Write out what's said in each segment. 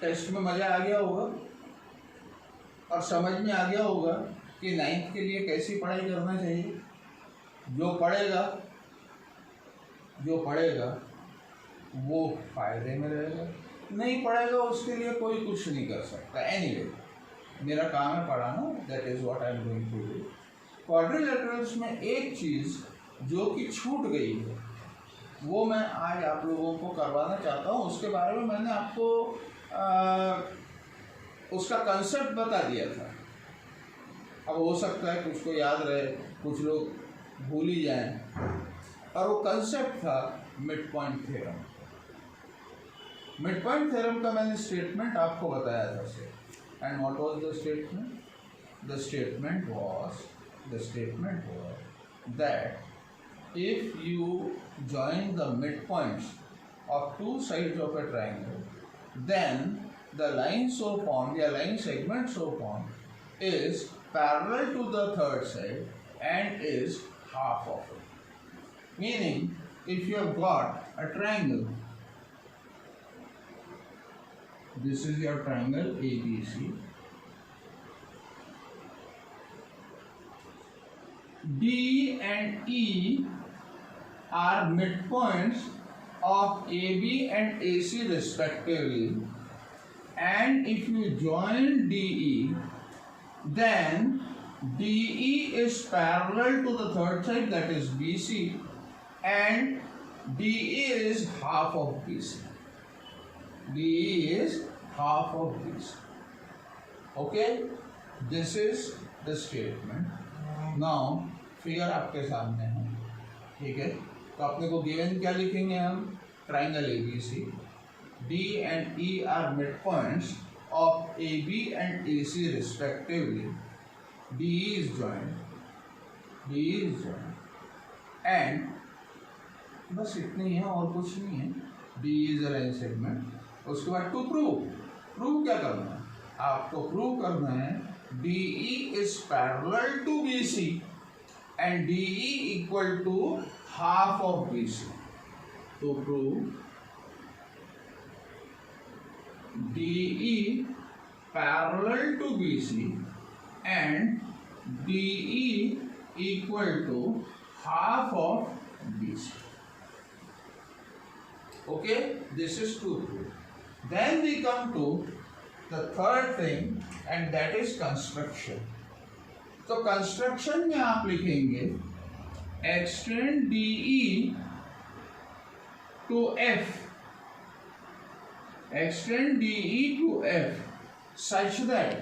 Test में मज़ा आ गया होगा और समझ में आ गया होगा कि 9th के लिए कैसी पढ़ाई करना चाहिए। जो पढ़ेगा वो फायदे में रहेगा, नहीं पढ़ेगा उसके लिए कोई कुछ नहीं कर सकता। एनीवे, मेरा काम है पढ़ाना, that is what I am going to do. Quadrilaterals में एक चीज़ जो कि छूट गई है वो मैं आज आप लोगों को करवाना चाहता हूँ। उसके बारे में मैंने आपको उसका कंसेप्ट बता दिया था। अब हो सकता है कुछ को याद रहे, कुछ लोग भूल ही जाएं। और वो कंसेप्ट था mid point theorem. Mid point theorem का मैंने स्टेटमेंट आपको बताया था sir. And what was the statement? The statement was that if you join the midpoints of two sides of a triangle, then the line so formed, the line segment so formed, is parallel to the third side and is half of it. Meaning, if you have got a triangle, this is your triangle ABC, D and E are midpoints of AB and AC respectively, and if you join DE, then DE is parallel to the third side, that is BC, and DE is half of BC. DE is half of BC. Okay, this is the statement. Now figure आपके सामने है, ठीक है। तो अपने को given क्या लिखेंगे हम? Triangle ABC, D and E are midpoints of AB and AC respectively. DE is joined, and बस इतने ही है और कुछ नहीं है। DE is a line segment। उसके बाद टू प्रूव क्या करना है? आपको प्रूव करना है DE is parallel to BC and DE equal to half of BC. To prove DE parallel to BC and DE equal to half of BC. Okay, this is to prove. Then we come to the third thing, and that is construction. तो construction में आप लिखेंगे extend DE to F, extend DE to F such that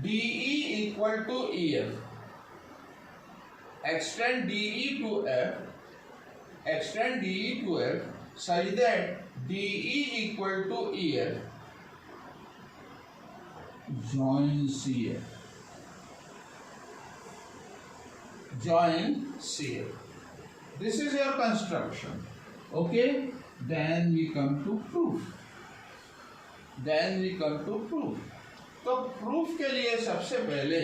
DE equal to EF. Extend DE to F such that DE equal to EF. Join CF. This is your construction. Okay, then we come to proof. तो proof के लिए सबसे पहले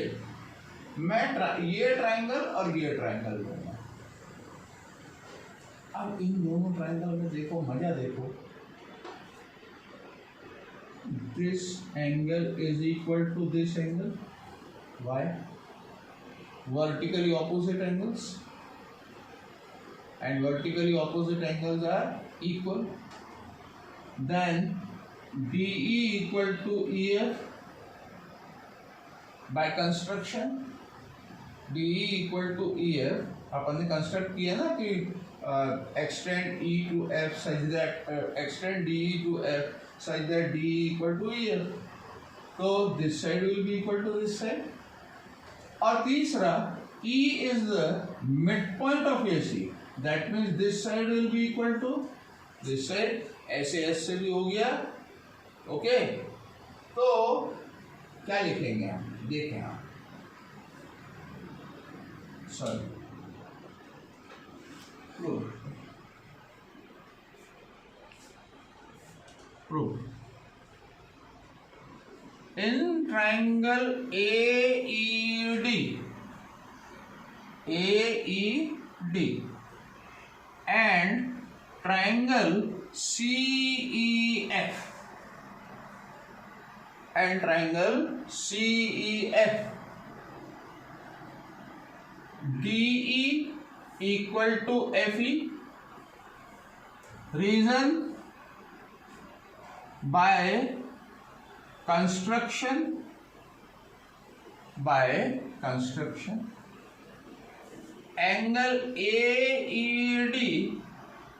मैं ये triangle और ये triangle लूंगा। अब इन दोनों ट्राइंगल में देखो, मजा देखो। This angle is equal to this angle. Why? Vertically opposite angles, and vertically opposite angles are equal. Then DE equal to EF by construction. DE equal to EF अपन ने कंस्ट्रक्ट किया ना कि extend E to F such that extend DE to F such that DE equal to EF. तो this side will be equal to this side. और तीसरा, E is the midpoint of AC. That means this side will be equal to this side. ऐसे ऐसे भी हो गया। Okay, तो क्या लिखेंगे हम? देखें आप, sorry, proof in triangle AED and triangle CEF, and triangle CEF. DE equal to FE. Reason, by construction, angle AED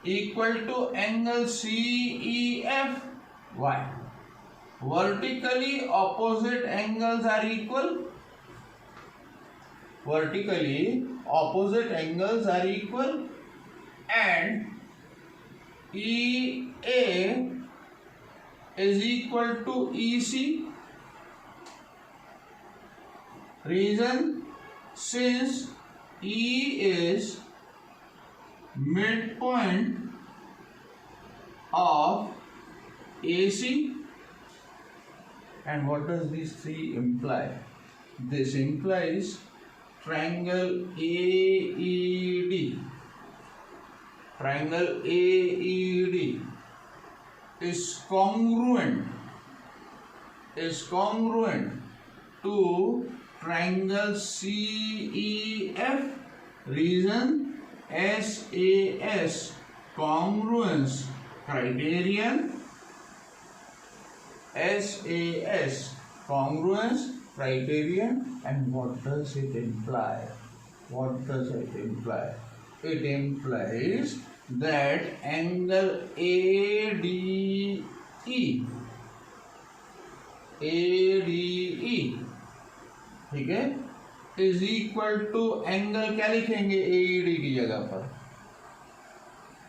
equal to angle CEF. Why? Vertically opposite angles are equal. And EA is equal to EC. Reason, since E is midpoint of AC. And what does these three imply? This implies triangle AED. Triangle AED is congruent to triangle CEF. Reason, SAS congruence criterion. And what does it imply? It implies that angle ADE ठीक है, is equal to angle, क्या लिखेंगे AED की जगह पर?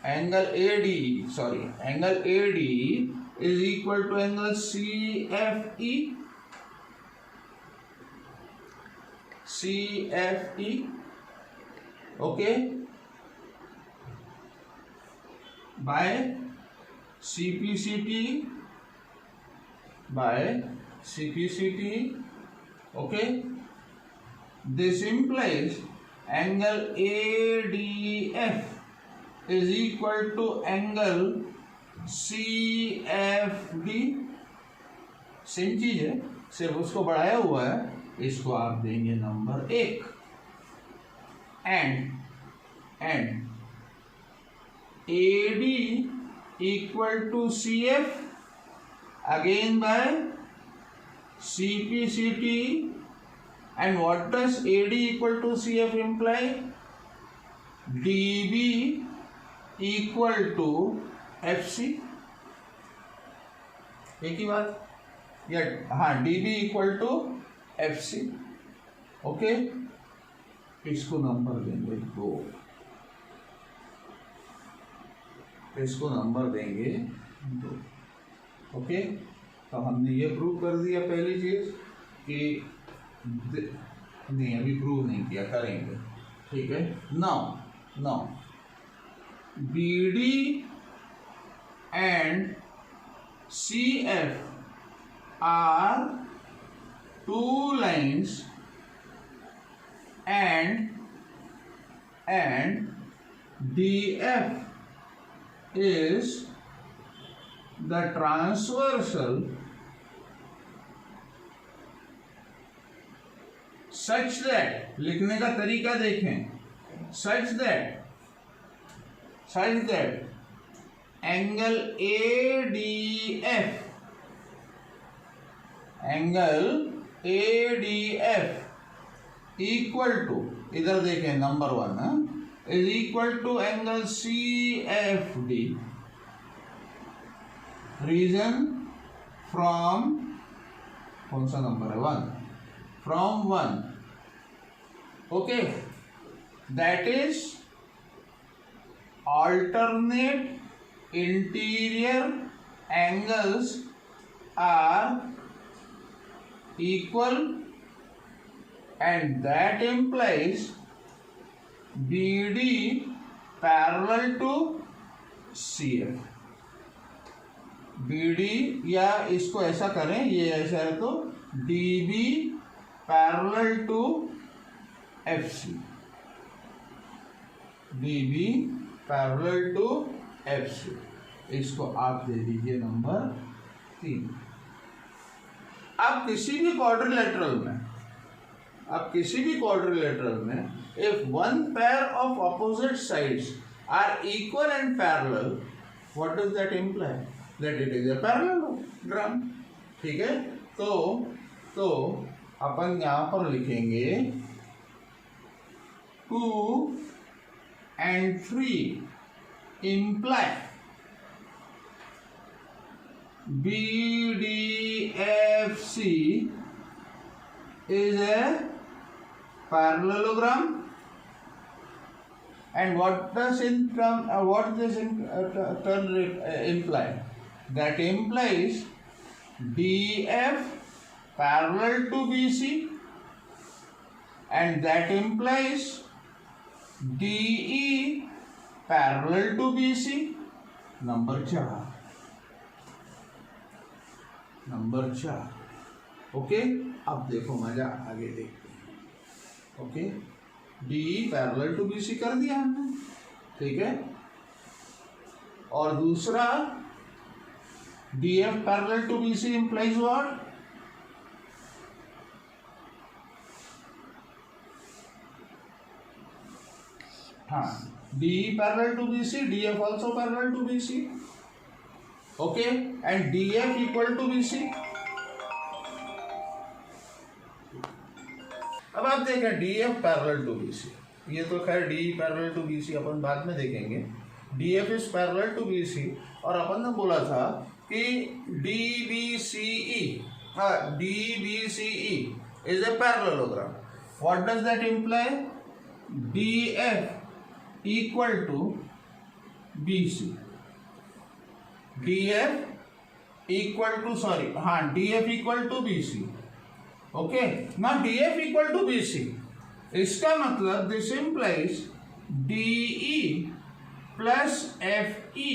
Angle ADE is equal to angle CFE. Okay, by CPCT. Okay, this implies angle ADF is equal to angle CFD. Same चीज है, सिर्फ उसको बढ़ाया हुआ है. इसको आप देंगे number 1. And AD equal to CF again by CPCT. And what does AD equal to CF imply? DB equal to FC. एक ही बात, या हाँ, DB equal to FC. Okay, इसको नंबर देंगे 2. ओके, तो हमने ये प्रूव कर दिया पहली चीज कि नहीं, अभी प्रूव नहीं किया, करेंगे. ठीक है. Now BD and CF are two lines and DF is the transversal such that, लिखने का तरीका देखें, such that angle ADF equal to, इधर देखें number 1 is equal to angle CFD. Reason, from कौन सा नंबर है? 1. From 1. Okay, that is alternate interior angles are equal, and that implies BD parallel to CF. BD, या इसको ऐसा करें, ये ऐसा है तो DB parallel to FC. DB parallel to FC. इसको आप दे दीजिए नंबर 3. अब किसी भी क्वाड्रिलेटरल में if one pair of opposite sides are equal and parallel, what does that imply? That it is a parallelogram. ठीक है, तो अपन यहां पर लिखेंगे 2 and 3 imply BDFC is a parallelogram. And what does what this term imply? That implies DF parallel to BC, and that implies DE parallel to BC. Number 4. Okay, अब देखो मजा, आगे देखते हैं. Okay, DE parallel to BC कर दिया हमने, ठीक है. और दूसरा DF parallel to BC implies what? हाँ, DE parallel to BC, DF also parallel to BC. Okay, and DF equal to BC. अब आप देखें DF पैरेलल टू BC, ये तो खैर DE पैरेलल टू BC अपन बाद में देखेंगे. DF is parallel to BC, और अपन ने बोला था कि DBCE is a parallelogram. What does that imply? DF equal to BC. DF equal to BC. Okay, ना DF इक्वल टू BC. इसका मतलब this implies DE plus FE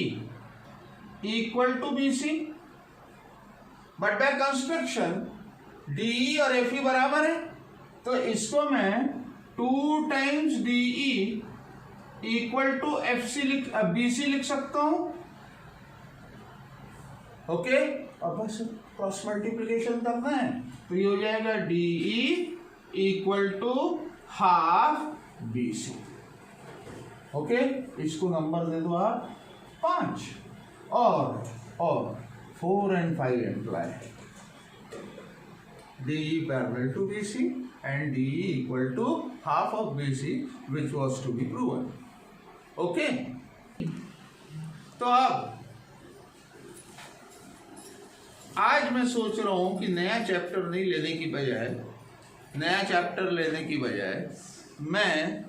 equal to BC. But by construction DE और FE बराबर है, तो इसको मैं 2 times DE equal to BC लिख सकता हूं. ओके, अब बस क्रॉस मल्टीप्लीकेशन करना है, तो ये हो जाएगा DE equal to half BC. Okay, इसको नंबर दे दो आप 5, और 4 and 5 imply DE parallel to BC and DE equal to half of BC, which was to be proven. Okay, तो अब आज मैं सोच रहा हूं कि नया चैप्टर लेने की बजाय मैं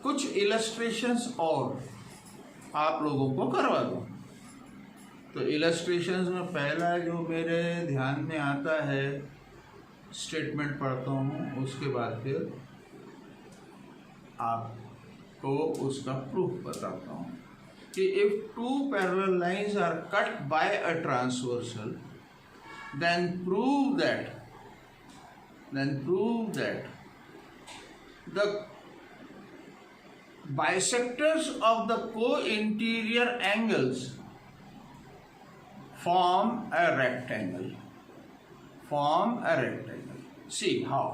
कुछ इलस्ट्रेशंस और आप लोगों को करवा दूं. तो इलस्ट्रेशंस में पहला जो मेरे ध्यान में आता है, स्टेटमेंट पढ़ता हूं, उसके बाद फिर आपको उसका प्रूफ बताता हूं कि if 2 parallel lines are cut by a transversal, then prove that the bisectors of the co-interior angles form a rectangle. See how.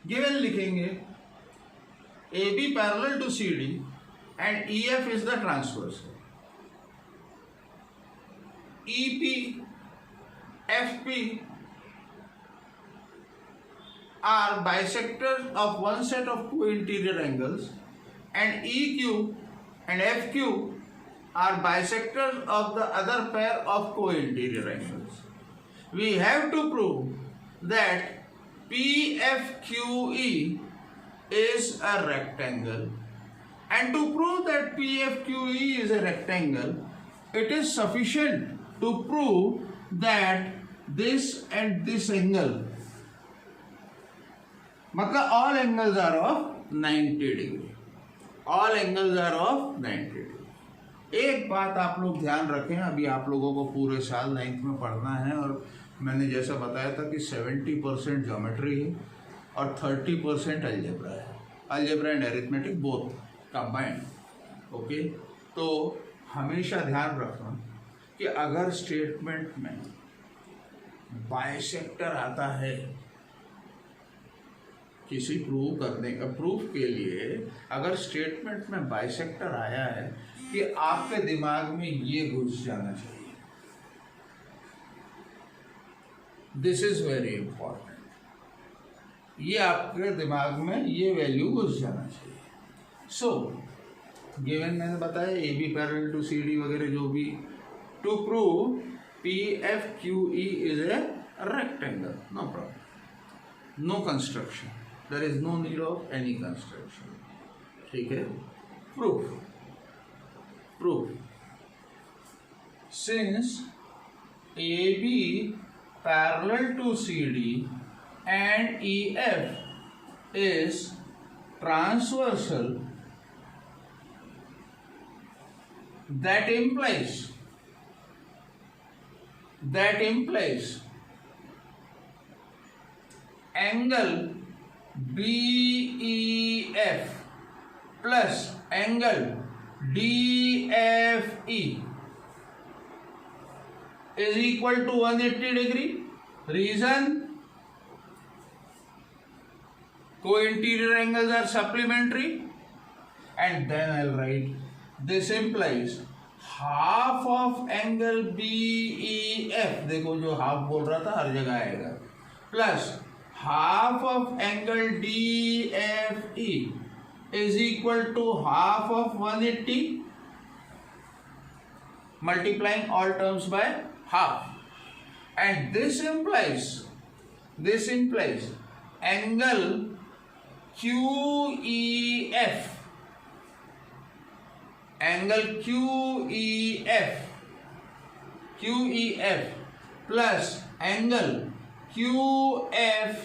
Given लिखेंगे AB parallel to CD and EF is the transversal. EP, FP are bisectors of one set of co-interior angles, and EQ and FQ are bisectors of the other pair of co-interior angles. We have to prove that PFQE is a rectangle And to prove that PFQE is a rectangle, it is sufficient to prove that this and this angle, मतलब all angles are of 90 degree. All angles are of 90 degree. एक बात आप लोग ध्यान रखें, अभी आप लोगों को पूरे साल 9th में पढ़ना है और मैंने जैसा बताया था कि 70% ज्योमेट्री है और 30% अलजेब्रा है. Algebra and arithmetic both combined. Okay, तो हमेशा ध्यान रखना कि अगर स्टेटमेंट में बाइसेक्टर आता है किसी प्रूफ के लिए, अगर स्टेटमेंट में बाइसेक्टर आया है कि आपके दिमाग में ये घुस जाना चाहिए. This is very important. ये आपके दिमाग में ये वैल्यू घुस जाना चाहिए. सो गिवन मैंने बताया A B parallel to C D वगैरह जो भी, to prove P F Q E is a rectangle. No problem, no construction, there is no need of any construction. ठीक है. Proof since AB parallel to CD and EF is transversal, that implies angle BEF plus angle DFE is equal to 180 degree. Reason, co-interior angles are supplementary. And then I'll write, this implies half of angle BEF, देखो जो half बोल रहा था हर जगह आएगा, plus half of angle DFE is equal to half of 180, multiplying all terms by half. And this implies angle QEF plus angle QFE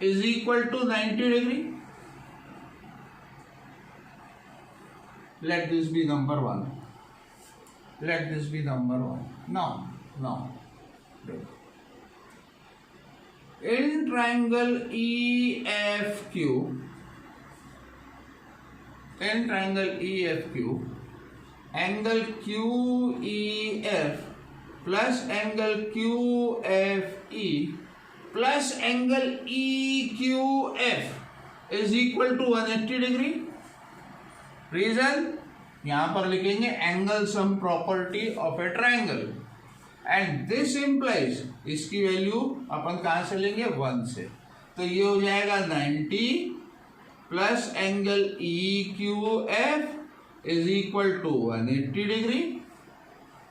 is equal to 90 degree. Let this be number 1. Now, in triangle EFQ, angle QEF plus angle QFE plus angle EQF is equal to 180 degree. Reason, यहाँ पर लिखेंगे angle sum property of A triangle. And this implies, इसकी value अपन कहाँ से लेंगे 1 से, तो ये हो जाएगा 90 plus angle EQF is equal to 180 degree.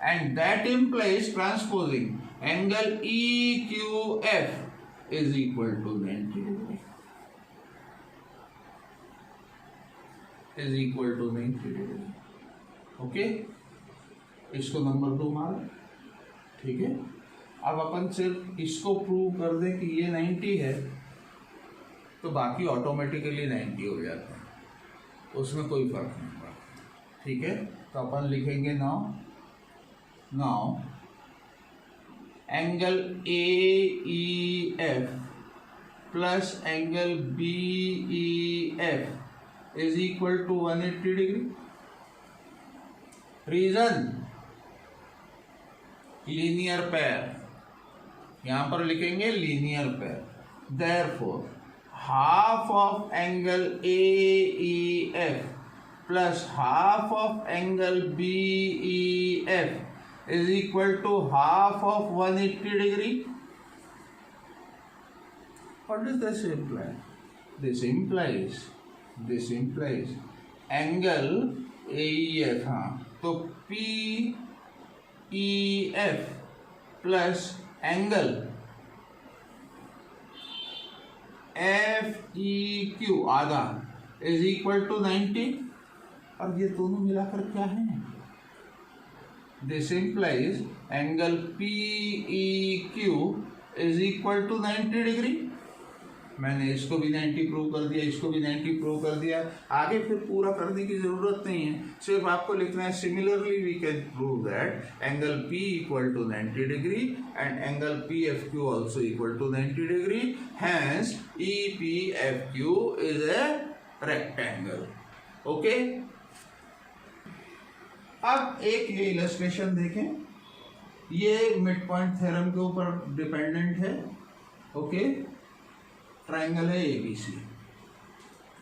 And that implies transposing angle EQF is equal to 90 degree. Okay, इसको नंबर 2 मान. ठीक है. अब अपन सिर्फ इसको प्रूव कर दें कि ये 90 है तो बाकी ऑटोमेटिकली 90 हो जाता है, उसमें कोई फर्क नहीं पड़ता. ठीक है. तो अपन लिखेंगे now angle AEF plus angle BEF is equal to 180 degree. Reason, linear pair, यहां पर लिखेंगे linear pair. Therefore, half of angle AEF plus half of angle BEF is equal to half of 180 degree. What does this imply? This implies angle AEF, हाँ, तो PEF plus angle FEQ आधा is equal to 90, और ये दोनों मिलाकर क्या है? This implies angle PEQ is equal to 90 degree. मैंने इसको भी 90 प्रूव कर दिया, इसको भी 90 प्रूव कर दिया, आगे फिर पूरा करने की जरूरत नहीं है, सिर्फ आपको लिखना है similarly we can prove that angle P equal to 90 degree and angle PFQ also equal to 90 degree, hence EPFQ is a rectangle. Okay, अब एक ये इलस्ट्रेशन देखें, ये मिड पॉइंट थ्योरम के ऊपर डिपेंडेंट है। ओके, ट्राइंगल है ABC।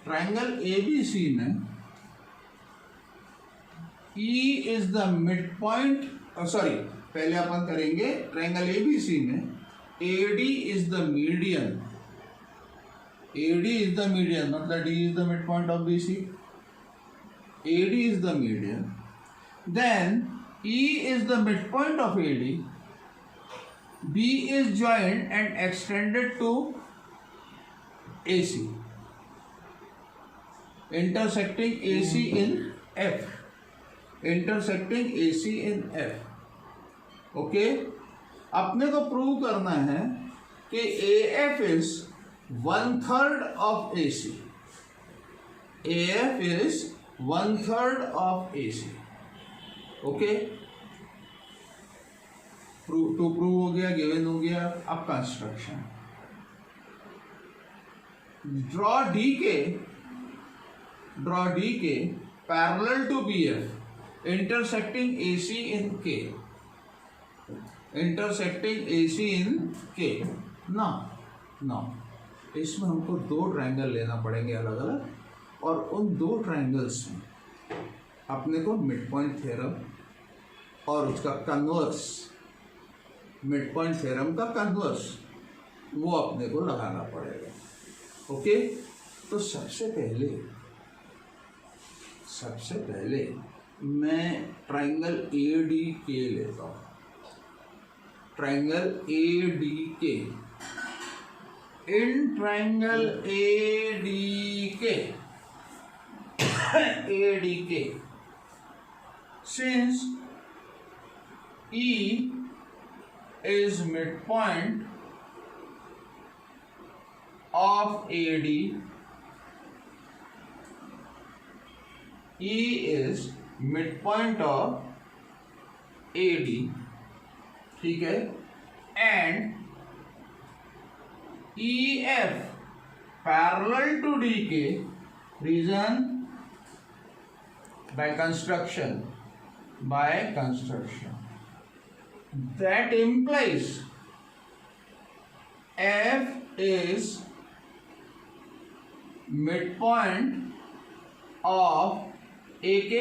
ट्राइंगल ABC में E is the mid point, sorry पहले अपन करेंगे ट्राइंगल ABC में AD is the median, AD is the median, मतलब D is the mid point of BC, AD is the median, then E is the midpoint of AD, B is joined and extended to AC, intersecting AC in F, intersecting AC in F। Okay, अपने को prove करना है कि AF is 1/3 of AC, AF is 1/3 of AC। Okay, to prove हो गया, given हो गया। अब construction, draw D K parallel to BF intersecting AC in K, intersecting AC in K। ना इसमें हमको दो ट्रायंगल लेना पड़ेंगे अलग अलग, और उन दो ट्रायंगल्स में अपने को मिड पॉइंट थ्योरम और उसका कन्वर्स, मिड पॉइंट थ्योरम का कन्वर्स, वो अपने को लगाना पड़ेगा। ओके, तो सबसे पहले मैं ट्राइंगल ADK लेता हूँ, triangle ADK। In triangle ADK since E is midpoint of AD, E is midpoint of AD, ठीक है, and EF parallel to DK, reason by construction, that implies F is midpoint of AK,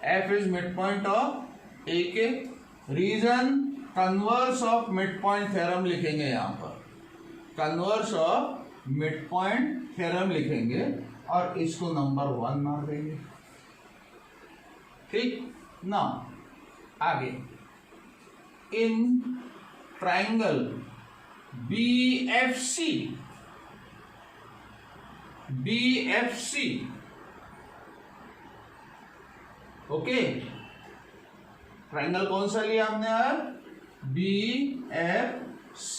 F is midpoint of AK, reason converse of mid point theorem लिखेंगे, यहाँ पर converse of mid point theorem लिखेंगे और इसको number 1 मार देंगे। ठीक ना, आगे in triangle BFC okay, triangle कौन सा लिया हमने यार? BFC।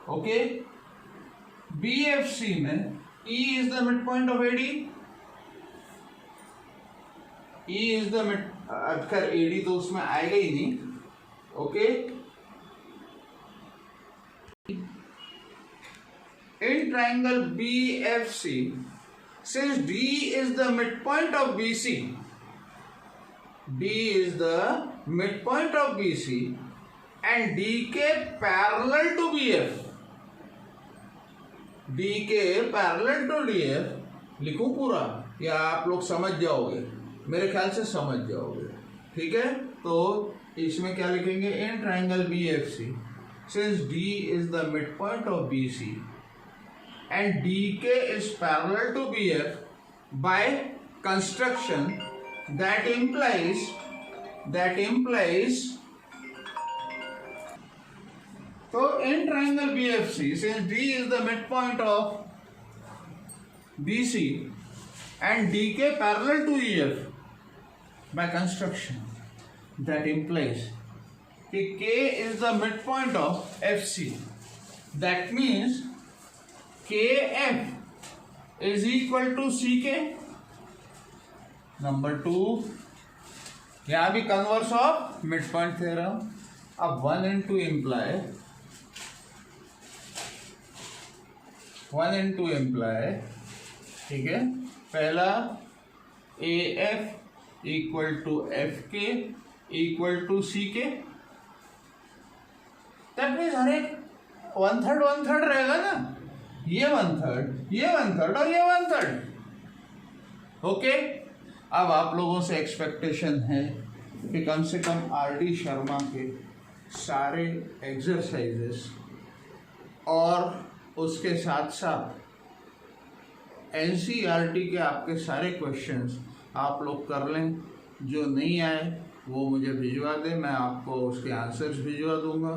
ओके, BFC में E is the midpoint of AD, E is the mid, खैर AD तो उसमें आएगा ही नहीं। Okay, in triangle BFC, since D is the midpoint of BC, D is the midpoint of BC and DK parallel to BF, DK parallel to DF लिखूं पूरा या आप लोग समझ जाओगे? मेरे ख्याल से समझ जाओगे। ठीक है, तो इसमें क्या लिखेंगे? In triangle BFC, since D is the midpoint of BC and DK is parallel to BF, by construction that implies so in triangle BFC, since D is the midpoint of BC and DK parallel to EF by construction. That implies that K is the midpoint of FC. That means KF is equal to CK. Number 2, यहाँ भी converse of mid point theorem. अब 1 into imply, ठीक है, पहला AF equal to FK equal to CK. That means हर एक 1/3 रहेगा ना, ये 1/3, ये 1/3 और ये 1/3. ओके. अब आप लोगों से एक्सपेक्टेशन है कि कम से कम RD शर्मा के सारे एक्सरसाइजेस और उसके साथ साथ NCERT के आपके सारे क्वेश्चंस आप लोग कर लें. जो नहीं आए वो मुझे भिजवा दें, मैं आपको उसके आंसर्स भिजवा दूंगा.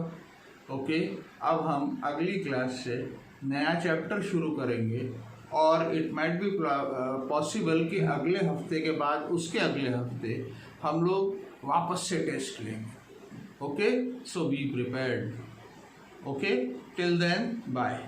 ओके. अब हम अगली क्लास से नया चैप्टर शुरू करेंगे और इट माइट बी पॉसिबल कि अगले हफ्ते के बाद उसके अगले हफ्ते हम लोग वापस से टेस्ट लेंगे. Okay. So be prepared. Okay. Till then bye.